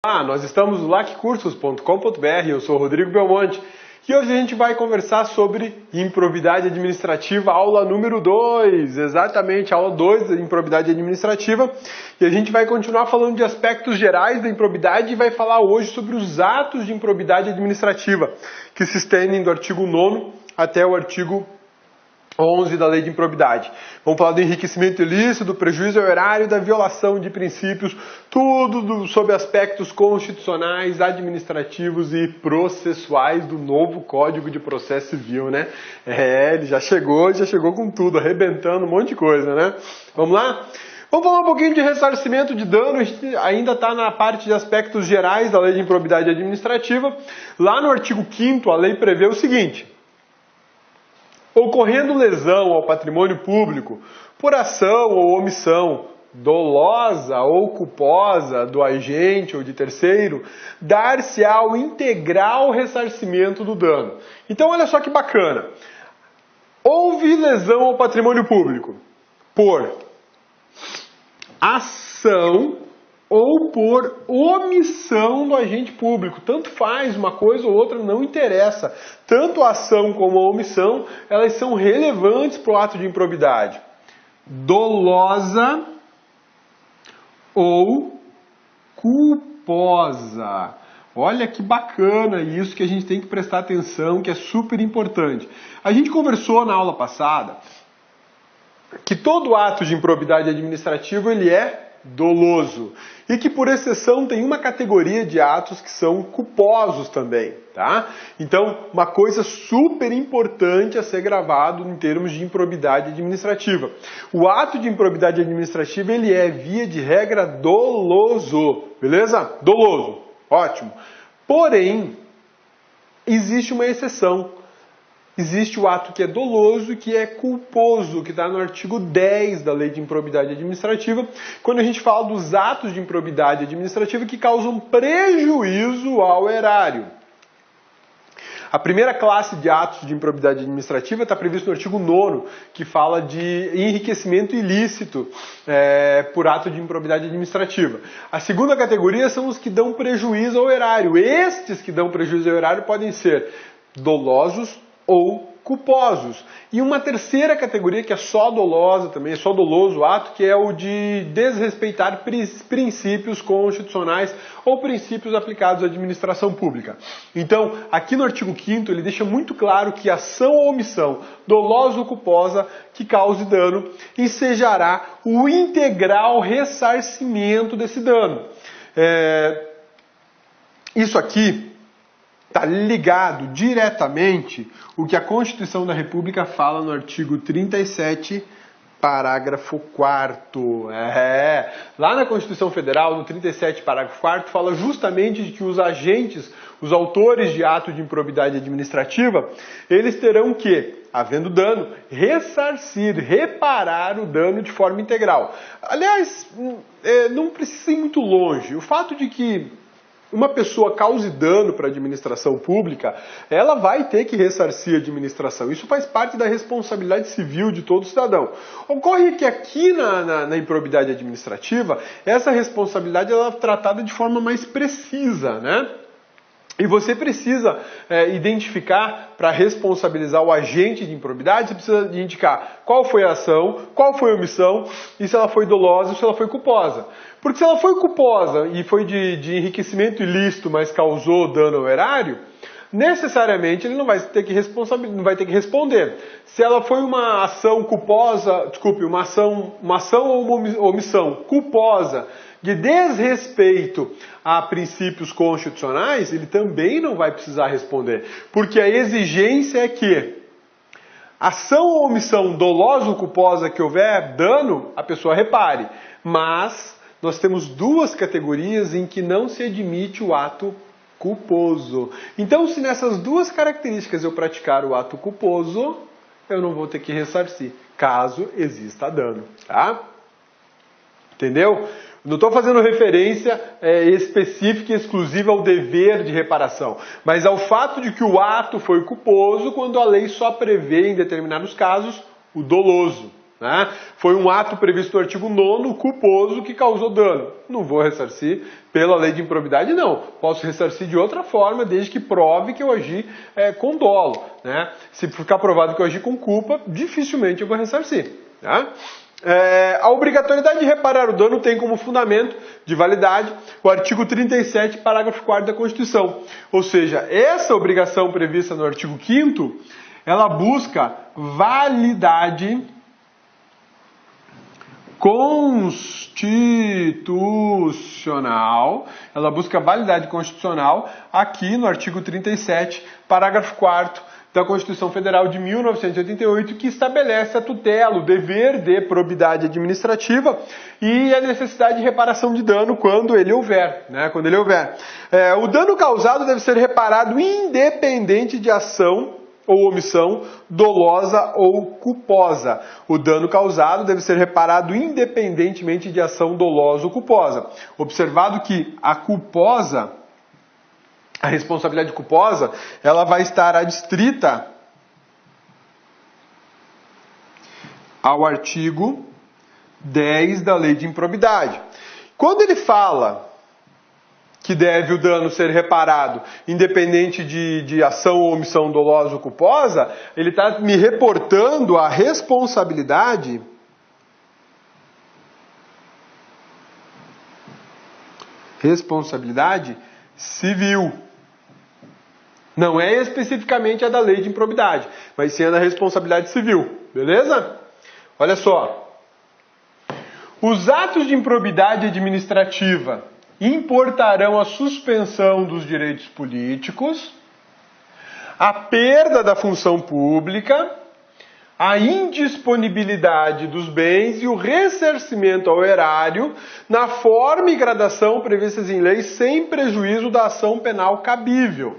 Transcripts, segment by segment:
Olá, nós estamos no laccursos.com.br, eu sou o Rodrigo Belmonte e hoje a gente vai conversar sobre improbidade administrativa, aula número 2, exatamente, aula 2 de improbidade administrativa, e a gente vai continuar falando de aspectos gerais da improbidade e vai falar hoje sobre os atos de improbidade administrativa, que se estendem do artigo 9º até o artigo 11 da Lei de Improbidade. Vamos falar do enriquecimento ilícito, do prejuízo ao erário, da violação de princípios, tudo sobre aspectos constitucionais, administrativos e processuais do novo Código de Processo Civil, né? Ele já chegou com tudo, arrebentando um monte de coisa, né? Vamos lá? Vamos falar um pouquinho de ressarcimento de dano, a gente ainda está na parte de aspectos gerais da Lei de Improbidade Administrativa. Lá no artigo 5º, a lei prevê o seguinte: ocorrendo lesão ao patrimônio público por ação ou omissão dolosa ou culposa do agente ou de terceiro, dar-se-á o integral ressarcimento do dano. Então, olha só que bacana. Houve lesão ao patrimônio público por ação ou por omissão do agente público. Tanto faz, uma coisa ou outra não interessa. Tanto a ação como a omissão, elas são relevantes para o ato de improbidade. Dolosa ou culposa. Olha que bacana isso, que a gente tem que prestar atenção, que é super importante. A gente conversou na aula passada que todo ato de improbidade administrativa ele é doloso e que por exceção tem uma categoria de atos que são culposos também, tá? Então, uma coisa super importante a ser gravado em termos de improbidade administrativa. O ato de improbidade administrativa ele é via de regra doloso, beleza? Doloso, ótimo. Porém, existe uma exceção. Existe o ato que é doloso e que é culposo, que está no artigo 10 da Lei de Improbidade Administrativa, quando a gente fala dos atos de improbidade administrativa que causam prejuízo ao erário. A primeira classe de atos de improbidade administrativa está previsto no artigo 9º, que fala de enriquecimento ilícito por ato de improbidade administrativa. A segunda categoria são os que dão prejuízo ao erário. Estes que dão prejuízo ao erário podem ser dolosos ou culposos. E uma terceira categoria que é só dolosa também, é só doloso o ato, que é o de desrespeitar princípios constitucionais ou princípios aplicados à administração pública. Então, aqui no artigo 5º, ele deixa muito claro que ação ou omissão, dolosa ou culposa, que cause dano, ensejará o integral ressarcimento desse dano. Isso aqui está ligado diretamente o que a Constituição da República fala no artigo 37, parágrafo 4º. Lá na Constituição Federal, no 37, parágrafo 4º, fala justamente de que os agentes, os autores de ato de improbidade administrativa, eles terão que, havendo dano, ressarcir, reparar o dano de forma integral. Aliás, não precisa ir muito longe. O fato de que uma pessoa cause dano para a administração pública, ela vai ter que ressarcir a administração. Isso faz parte da responsabilidade civil de todo cidadão. Ocorre que aqui na improbidade administrativa, essa responsabilidade ela é tratada de forma mais precisa, né? E você precisa identificar, para responsabilizar o agente de improbidade, você precisa indicar qual foi a ação, qual foi a omissão, e se ela foi dolosa ou se ela foi culposa. Porque se ela foi culposa e foi de enriquecimento ilícito, mas causou dano ao erário, necessariamente ele não vai ter que responder. Se ela foi uma ação culposa, uma ação ou uma omissão culposa de desrespeito a princípios constitucionais, ele também não vai precisar responder. Porque a exigência é que ação ou omissão dolosa ou culposa que houver dano, a pessoa repare. Mas nós temos duas categorias em que não se admite o ato culposo. Então, se nessas duas características eu praticar o ato culposo, eu não vou ter que ressarcir, caso exista dano, tá? Entendeu? Não estou fazendo referência específica e exclusiva ao dever de reparação, mas ao fato de que o ato foi culposo quando a lei só prevê, em determinados casos, o doloso. né? Foi um ato previsto no artigo 9º, culposo, que causou dano. Não vou ressarcir pela lei de improbidade, não. Posso ressarcir de outra forma, desde que prove que eu agi com dolo, né? Se ficar provado que eu agi com culpa, dificilmente eu vou ressarcir, tá? A obrigatoriedade de reparar o dano tem como fundamento de validade o artigo 37, parágrafo 4º da Constituição. Ou seja, essa obrigação prevista no artigo 5º, ela busca validade constitucional, aqui no artigo 37, parágrafo 4º da Constituição Federal de 1988, que estabelece a tutela, o dever de probidade administrativa e a necessidade de reparação de dano quando ele houver, né? O dano causado deve ser reparado independente de ação ou omissão dolosa ou culposa. O dano causado deve ser reparado independentemente de ação dolosa ou culposa. Observado que a responsabilidade culposa, ela vai estar adstrita ao artigo 10 da Lei de Improbidade. Quando ele fala que deve o dano ser reparado independente de ação ou omissão dolosa ou culposa, ele está me reportando a responsabilidade civil. Não é especificamente a da lei de improbidade, mas sim a da responsabilidade civil. Beleza? Olha só. Os atos de improbidade administrativa importarão a suspensão dos direitos políticos, a perda da função pública, a indisponibilidade dos bens e o ressarcimento ao erário na forma e gradação previstas em lei sem prejuízo da ação penal cabível.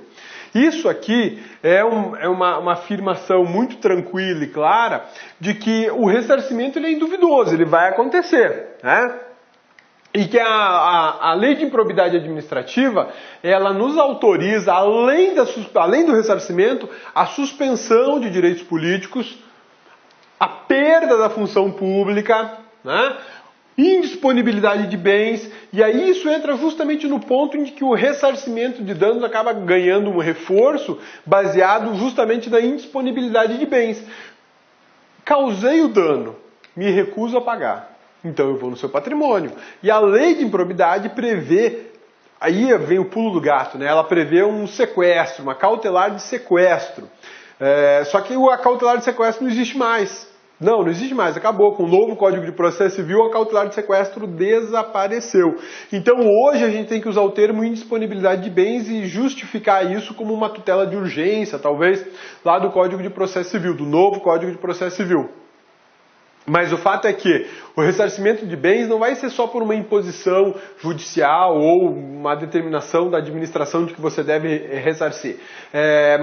Isso aqui é uma afirmação muito tranquila e clara de que o ressarcimento ele é induvidoso, ele vai acontecer, né? E que a lei de improbidade administrativa, ela nos autoriza, além do ressarcimento, a suspensão de direitos políticos, a perda da função pública, né? Indisponibilidade de bens, e aí isso entra justamente no ponto em que o ressarcimento de danos acaba ganhando um reforço baseado justamente na indisponibilidade de bens. Causei o dano, me recuso a pagar, então eu vou no seu patrimônio. E a lei de improbidade prevê, aí vem o pulo do gato, né? Ela prevê um sequestro, uma cautelar de sequestro. Só que a cautelar de sequestro não existe mais. Não existe mais, acabou. Com o novo Código de Processo Civil, a cautelar de sequestro desapareceu. Então hoje a gente tem que usar o termo indisponibilidade de bens e justificar isso como uma tutela de urgência, talvez, lá do Código de Processo Civil, do novo Código de Processo Civil. Mas o fato é que o ressarcimento de bens não vai ser só por uma imposição judicial ou uma determinação da administração de que você deve ressarcir.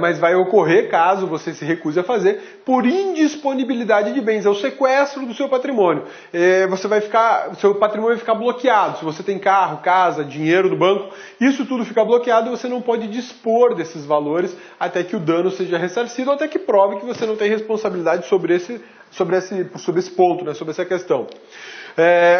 Mas vai ocorrer, caso você se recuse a fazer, por indisponibilidade de bens. É o sequestro do seu patrimônio. Seu patrimônio vai ficar bloqueado. Se você tem carro, casa, dinheiro do banco, isso tudo fica bloqueado e você não pode dispor desses valores até que o dano seja ressarcido ou até que prove que você não tem responsabilidade sobre esse ponto, né, sobre essa questão.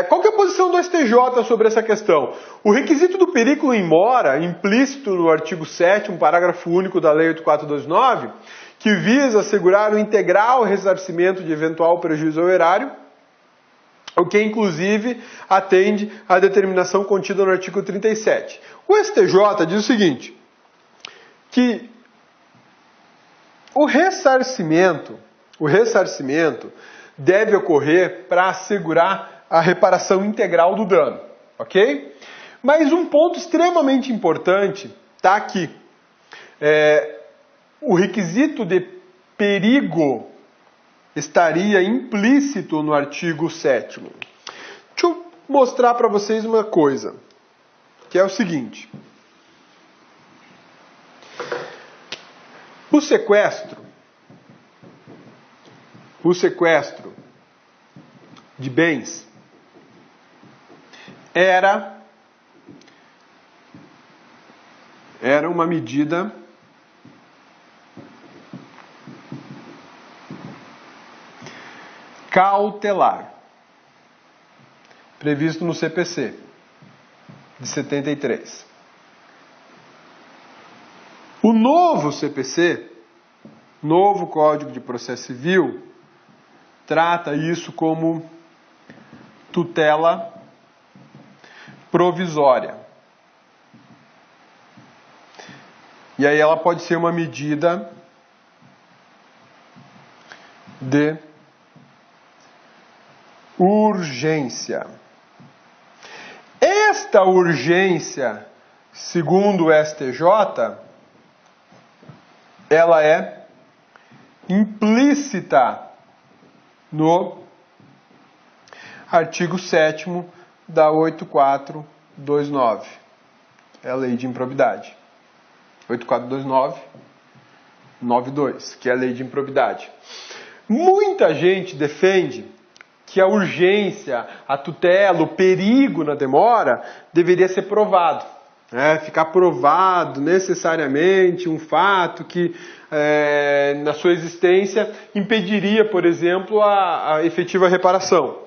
Qual que é a posição do STJ sobre essa questão? O requisito do periculo in mora, implícito no artigo 7º, parágrafo único da Lei 8429, que visa assegurar o integral ressarcimento de eventual prejuízo ao erário, o que inclusive atende à determinação contida no artigo 37. O STJ diz o seguinte, que o ressarcimento deve ocorrer para assegurar a reparação integral do dano, ok? Mas um ponto extremamente importante está aqui. O requisito de perigo estaria implícito no artigo 7º. Deixa eu mostrar para vocês uma coisa, que é o seguinte. O sequestro de bens era uma medida cautelar, previsto no CPC de 73. O novo CPC, novo Código de Processo Civil, trata isso como tutela provisória. E aí ela pode ser uma medida de urgência. Esta urgência, segundo o STJ, ela é implícita no artigo 7º da 8429. É a lei de improbidade. 8429, 92, que é a lei de improbidade. Muita gente defende que a urgência, a tutela, o perigo na demora deveria ser provado. Ficar provado necessariamente um fato que na sua existência impediria, por exemplo, a efetiva reparação.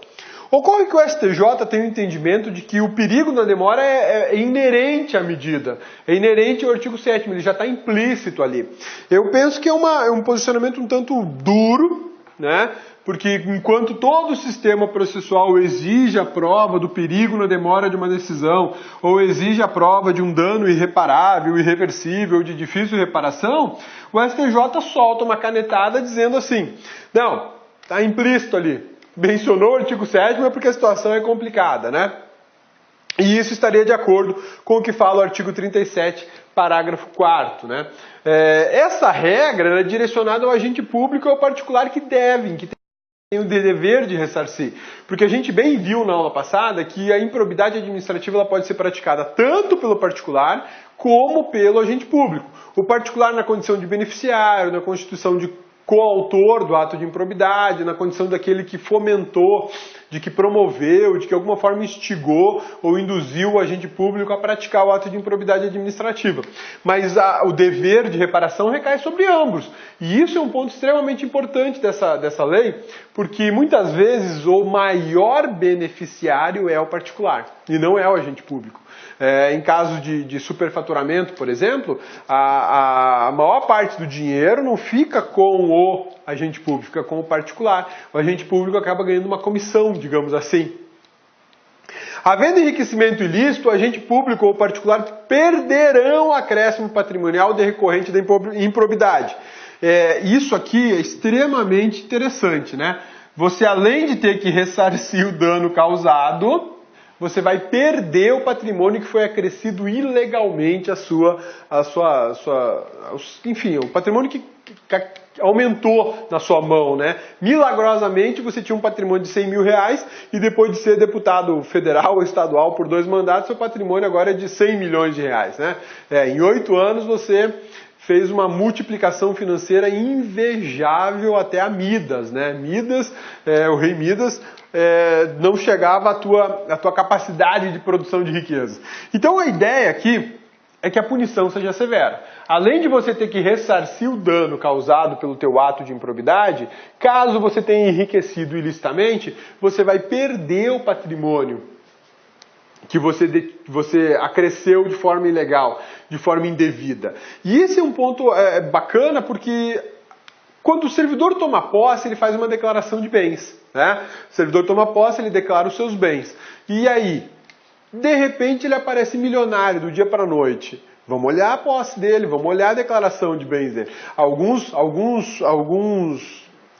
Ocorre que o STJ tem o entendimento de que o perigo na demora é inerente à medida, é inerente ao artigo 7º, ele já está implícito ali. Eu penso que é um posicionamento um tanto duro, né? Porque enquanto todo o sistema processual exige a prova do perigo na demora de uma decisão, ou exige a prova de um dano irreparável, irreversível, de difícil reparação, o STJ solta uma canetada dizendo assim, não, está implícito ali. Mencionou o artigo 7º é porque a situação é complicada, né? E isso estaria de acordo com o que fala o artigo 37, parágrafo 4º, né? Essa regra é direcionada ao agente público e ao particular que tem o dever de ressarcir. Porque a gente bem viu na aula passada que a improbidade administrativa ela pode ser praticada tanto pelo particular como pelo agente público. O particular na condição de beneficiário, na constituição de coautor do ato de improbidade, na condição daquele que fomentou, de que promoveu, de que de alguma forma instigou ou induziu o agente público a praticar o ato de improbidade administrativa. Mas o dever de reparação recai sobre ambos. E isso é um ponto extremamente importante dessa lei, porque muitas vezes o maior beneficiário é o particular e não é o agente público. Em caso de superfaturamento, por exemplo, a maior parte do dinheiro não fica com o agente público, fica com o particular. O agente público acaba ganhando uma comissão, digamos assim. Havendo enriquecimento ilícito, o agente público ou particular perderão o acréscimo patrimonial decorrente da improbidade. Isso aqui é extremamente interessante, né? Você, além de ter que ressarcir o dano causado, você vai perder o patrimônio que foi acrescido ilegalmente enfim, o patrimônio que aumentou na sua mão, né? Milagrosamente você tinha um patrimônio de 100 mil reais e depois de ser deputado federal ou estadual por 2 mandatos, seu patrimônio agora é de 100 milhões de reais, né? Em 8 anos você fez uma multiplicação financeira invejável até a Midas, né? O rei Midas não chegava à tua capacidade de produção de riqueza. Então a ideia aqui é que a punição seja severa. Além de você ter que ressarcir o dano causado pelo teu ato de improbidade, caso você tenha enriquecido ilicitamente, você vai perder o patrimônio que você acresceu de forma ilegal, de forma indevida. E esse é um ponto bacana porque quando o servidor toma posse, ele faz uma declaração de bens, né? O servidor toma posse, ele declara os seus bens. E aí, de repente ele aparece milionário do dia para a noite. Vamos olhar a posse dele, vamos olhar a declaração de bens dele. Alguns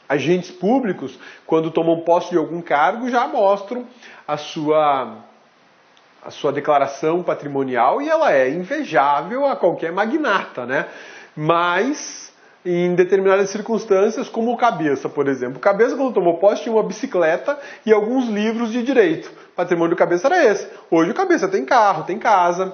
agentes públicos, quando tomam posse de algum cargo, já mostram a sua declaração patrimonial e ela é invejável a qualquer magnata, né? Mas em determinadas circunstâncias, como o Cabeça, por exemplo. O Cabeça, quando tomou posse, tinha uma bicicleta e alguns livros de direito. O patrimônio do Cabeça era esse. Hoje o Cabeça tem carro, tem casa,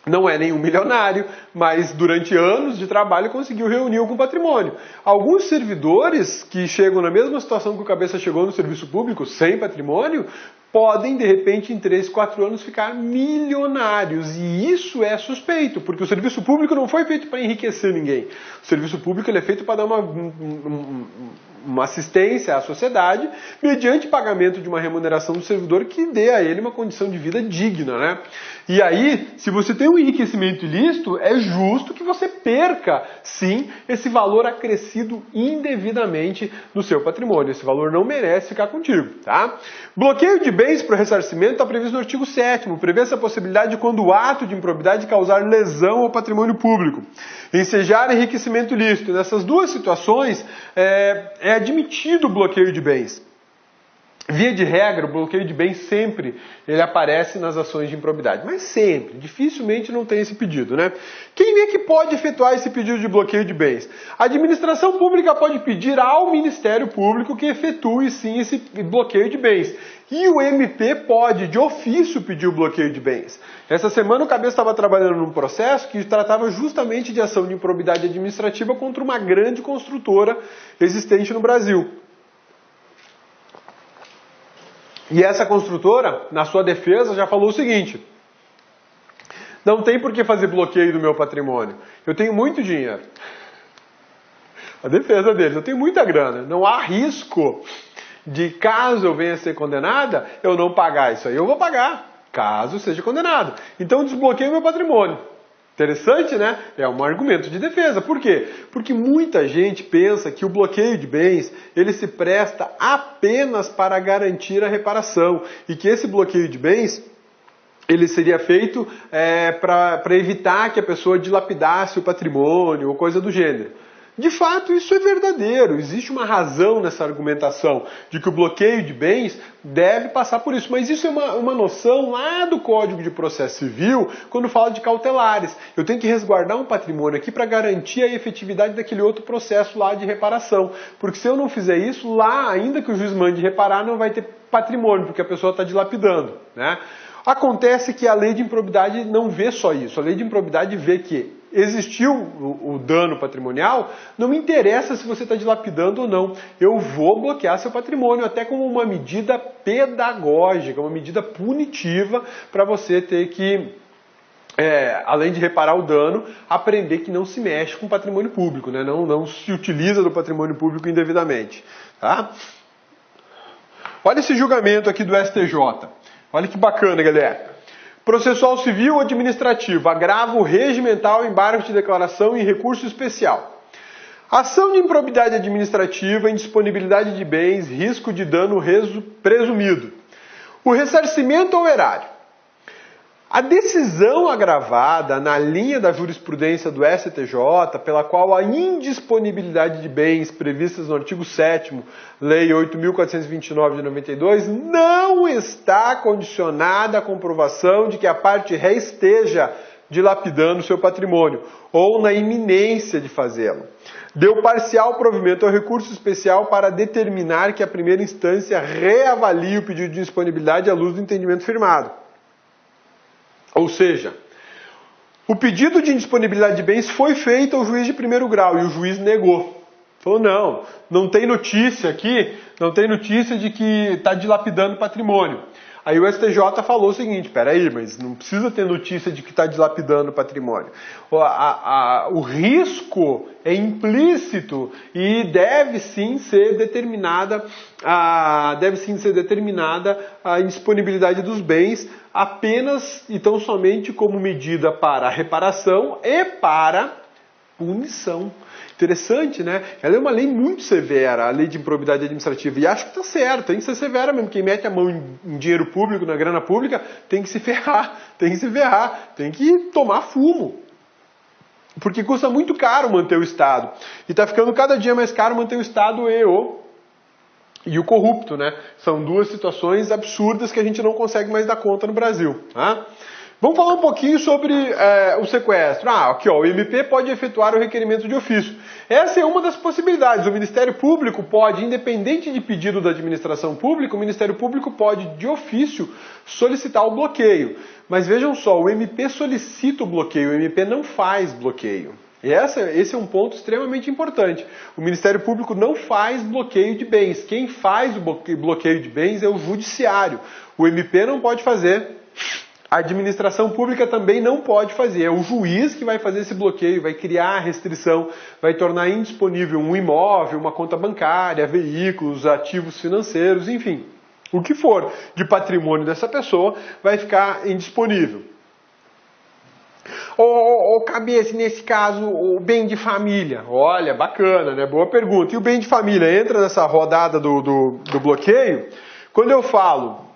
não é nenhum milionário, mas durante anos de trabalho conseguiu reunir algum patrimônio. Alguns servidores que chegam na mesma situação que o Cabeça chegou no serviço público, sem patrimônio, podem, de repente, em 3, 4 anos, ficar milionários. E isso é suspeito, porque o serviço público não foi feito para enriquecer ninguém. O serviço público ele é feito para dar uma assistência à sociedade mediante pagamento de uma remuneração do servidor que dê a ele uma condição de vida digna, né? E aí, se você tem um enriquecimento ilícito, é justo que você perca, sim, esse valor acrescido indevidamente no seu patrimônio. Esse valor não merece ficar contigo, tá? Bloqueio de bens para o ressarcimento está previsto no artigo 7º. Prevê essa possibilidade quando o ato de improbidade causar lesão ao patrimônio público. Ensejar enriquecimento ilícito. Nessas duas situações, é admitido o bloqueio de bens. Via de regra, o bloqueio de bens sempre ele aparece nas ações de improbidade. Mas sempre, dificilmente não tem esse pedido, né? Quem é que pode efetuar esse pedido de bloqueio de bens? A administração pública pode pedir ao Ministério Público que efetue sim esse bloqueio de bens. E o MP pode, de ofício, pedir o bloqueio de bens. Essa semana o Cabeça estava trabalhando num processo que tratava justamente de ação de improbidade administrativa contra uma grande construtora existente no Brasil. E essa construtora, na sua defesa, já falou o seguinte: não tem por que fazer bloqueio do meu patrimônio. Eu tenho muito dinheiro. A defesa deles, eu tenho muita grana. Não há risco de, caso eu venha a ser condenada, eu não pagar isso aí. Eu vou pagar, caso seja condenado. Então desbloqueio meu patrimônio. Interessante, né? É um argumento de defesa. Por quê? Porque muita gente pensa que o bloqueio de bens ele se presta apenas para garantir a reparação e que esse bloqueio de bens ele seria feito para evitar que a pessoa dilapidasse o patrimônio ou coisa do gênero. De fato, isso é verdadeiro. Existe uma razão nessa argumentação de que o bloqueio de bens deve passar por isso. Mas isso é uma noção lá do Código de Processo Civil, quando fala de cautelares. Eu tenho que resguardar um patrimônio aqui para garantir a efetividade daquele outro processo lá de reparação. Porque se eu não fizer isso, lá, ainda que o juiz mande reparar, não vai ter patrimônio, porque a pessoa está dilapidando, né? Acontece que a lei de improbidade não vê só isso. A lei de improbidade vê que existiu o dano patrimonial, não me interessa se você está dilapidando ou não. Eu vou bloquear seu patrimônio, até como uma medida pedagógica, uma medida punitiva para você ter que, além de reparar o dano, aprender que não se mexe com o patrimônio público, né? Não se utiliza do patrimônio público indevidamente. Tá? Olha esse julgamento aqui do STJ. Olha que bacana, galera. Processual civil ou administrativo, agravo regimental, embargo de declaração e recurso especial. Ação de improbidade administrativa, indisponibilidade de bens, risco de dano presumido. O ressarcimento ao erário. A decisão agravada na linha da jurisprudência do STJ, pela qual a indisponibilidade de bens previstas no artigo 7º, Lei 8.429 de 92, não está condicionada à comprovação de que a parte ré esteja dilapidando seu patrimônio, ou na iminência de fazê-lo. Deu parcial provimento ao recurso especial para determinar que a primeira instância reavalie o pedido de indisponibilidade à luz do entendimento firmado. Ou seja, o pedido de indisponibilidade de bens foi feito ao juiz de primeiro grau e o juiz negou. Falou, não tem notícia aqui, não tem notícia de que está dilapidando patrimônio. Aí o STJ falou o seguinte, peraí, mas não precisa ter notícia de que está dilapidando patrimônio. O risco é implícito e deve sim ser determinada a indisponibilidade dos bens apenas e tão somente como medida para reparação e para punição. Interessante, né? Ela é uma lei muito severa, a lei de improbidade administrativa, e acho que está certo, tem que ser severa mesmo. Quem mete a mão em dinheiro público, na grana pública, tem que se ferrar, tem que tomar fumo. Porque custa muito caro manter o Estado. E está ficando cada dia mais caro manter o Estado e o corrupto, né? São duas situações absurdas que a gente não consegue mais dar conta no Brasil, tá? Vamos falar um pouquinho sobre o sequestro. Aqui, ó, o MP pode efetuar o requerimento de ofício. Essa é uma das possibilidades. O Ministério Público pode, independente de pedido da administração pública, o Ministério Público pode, de ofício, solicitar o bloqueio. Mas vejam só, o MP solicita o bloqueio, o MP não faz bloqueio. E esse é um ponto extremamente importante. O Ministério Público não faz bloqueio de bens. Quem faz o bloqueio de bens é o Judiciário. O MP não pode fazer A administração pública também não pode fazer. É o juiz que vai fazer esse bloqueio, vai criar a restrição, vai tornar indisponível um imóvel, uma conta bancária, veículos, ativos financeiros, enfim. O que for de patrimônio dessa pessoa vai ficar indisponível. Ou cabe nesse caso o bem de família? Olha, bacana, né? Boa pergunta. E o bem de família entra nessa rodada do bloqueio? Quando eu falo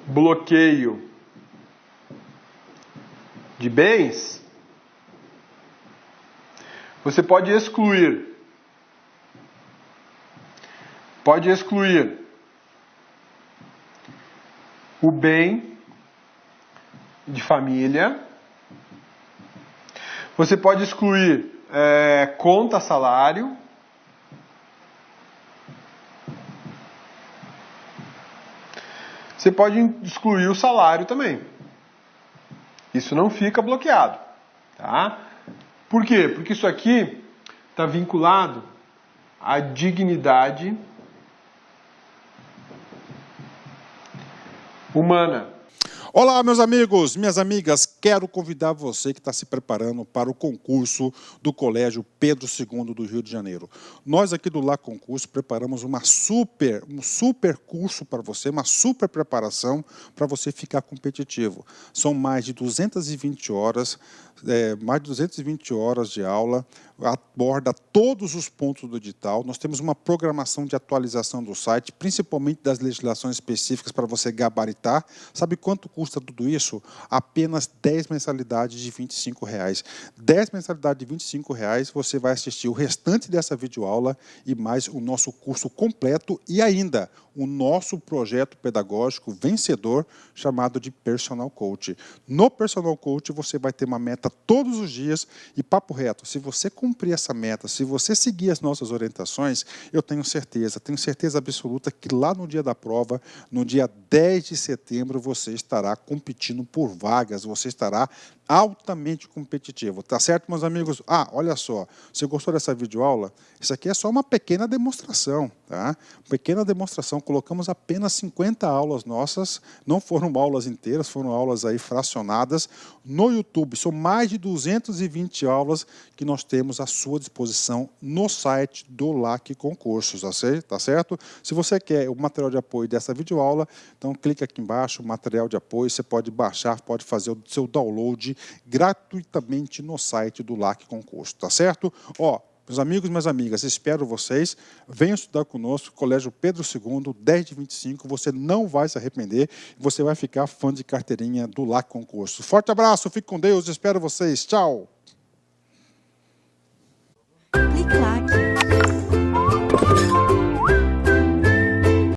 bloqueio de bens, você pode excluir o bem de família, você pode excluir conta salário, você pode excluir o salário também. Isso não fica bloqueado, tá? Por quê? Porque isso aqui está vinculado à dignidade humana. Olá, meus amigos, minhas amigas, quero convidar você que está se preparando para o concurso do Colégio Pedro II do Rio de Janeiro. Nós aqui do Lá Concurso preparamos um super curso para você, uma super preparação para você ficar competitivo. São mais de 220 horas, de aula, aborda todos os pontos do edital. Nós temos uma programação de atualização do site, principalmente das legislações específicas para você gabaritar. Sabe quanto custa tudo isso? Apenas 10 mensalidades de R$ 25,00. 10 mensalidades de R$ 25,00, você vai assistir o restante dessa videoaula e mais o nosso curso completo e ainda o nosso projeto pedagógico vencedor chamado de Personal Coach. No Personal Coach você vai ter uma meta todos os dias e papo reto, se você cumprir essa meta, se você seguir as nossas orientações, eu tenho certeza absoluta que lá no dia da prova, no dia 10 de setembro, você estará competindo por vagas, você estará altamente competitivo, tá certo, meus amigos? Olha só, você gostou dessa videoaula? Isso aqui é só uma pequena demonstração, tá? Pequena demonstração, colocamos apenas 50 aulas nossas, não foram aulas inteiras, foram aulas aí fracionadas no YouTube, são mais de 220 aulas que nós temos à sua disposição no site do LAC Concursos, tá certo? Se você quer o material de apoio dessa videoaula, então clica aqui embaixo, material de apoio, você pode baixar, pode fazer o seu download gratuitamente no site do LAC Concurso, tá certo? Meus amigos e minhas amigas, espero vocês, venham estudar conosco, Colégio Pedro II, 10 de 25, você não vai se arrepender, você vai ficar fã de carteirinha do LAC Concurso. Forte abraço, fique com Deus, espero vocês, tchau! Clique, claque.